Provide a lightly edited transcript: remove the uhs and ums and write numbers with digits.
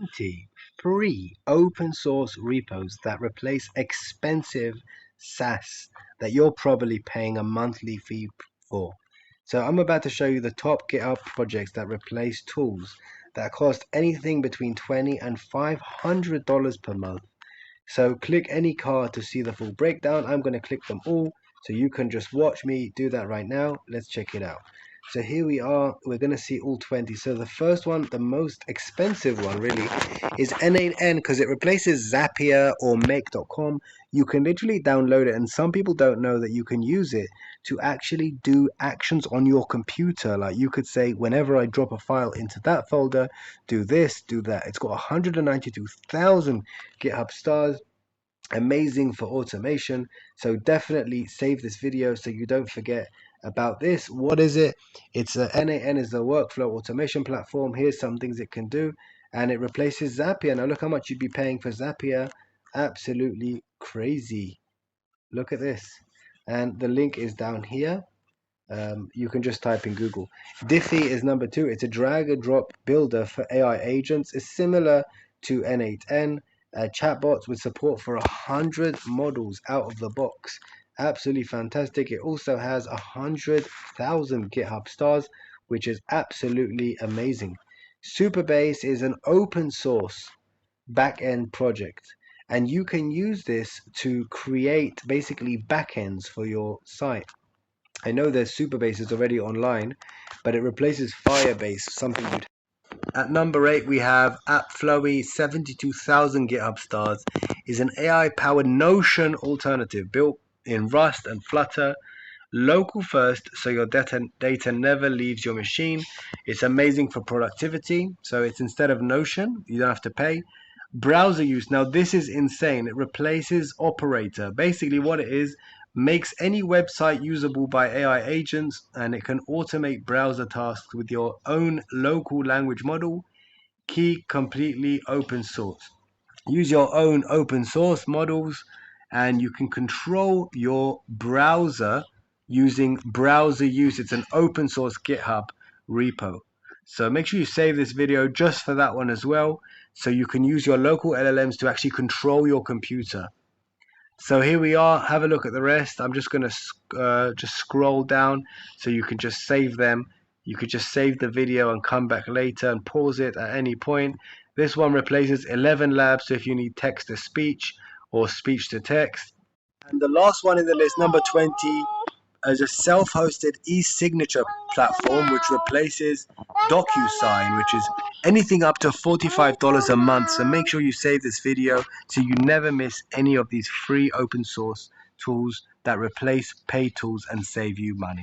20 free open source repos that replace expensive SaaS that you're probably paying a monthly fee for. So I'm about to show you the top GitHub projects that replace tools that cost anything between $20 and $500 per month. So click any card to see the full breakdown. I'm going to click them all so you can just watch me do that right now. Let's check it out. So here we are, we're going to see all 20. So the first one, the most expensive one really, is N8N because it replaces Zapier or Make.com. You can literally download it, and some people don't know that you can use it to actually do actions on your computer. Like you could say, whenever I drop a file into that folder, do this, do that. It's got 192,000 GitHub stars. Amazing for automation. So definitely save this video so you don't forget about this. What is it? It's N8N is the workflow automation platform. Here's some things it can do, and it replaces Zapier. Now look how much you'd be paying for Zapier. Absolutely crazy. Look at this, and the link is down here. You can just type in Google. Diffie is number 2. It's a drag and drop builder for AI agents. It's similar to N8N. Chatbots with support for 100 models out of the box. Absolutely fantastic. It also has 100,000 GitHub stars, which is absolutely amazing. Superbase is an open source backend project, and you can use this to create basically backends for your site. I know there's Superbase is already online, but it replaces Firebase, something you'd. At number 8, we have AppFlowy. 72,000 GitHub stars. Is an AI-powered Notion alternative built in Rust and Flutter. Local first, so your data never leaves your machine. It's amazing for productivity. So it's instead of Notion, you don't have to pay. Browser use. Now this is insane. It replaces Operator. Basically what it is, makes any website usable by AI agents, and it can automate browser tasks with your own local language model. Key, completely open source. Use your own open source models, and you can control your browser using browser use. It's an open source GitHub repo. So make sure you save this video just for that one as well, so you can use your local LLMs to actually control your computer. So here we are. Have a look at the rest. I'm just going to just scroll down so you can just save them. You could just save the video and come back later and pause it at any point. This one replaces 11 labs, so if you need text to speech or speech to text. And the last one in the list, number 20, is a self-hosted e-signature platform which replaces DocuSign, which is anything up to $45 a month. So make sure you save this video so you never miss any of these free open source tools that replace paid tools and save you money.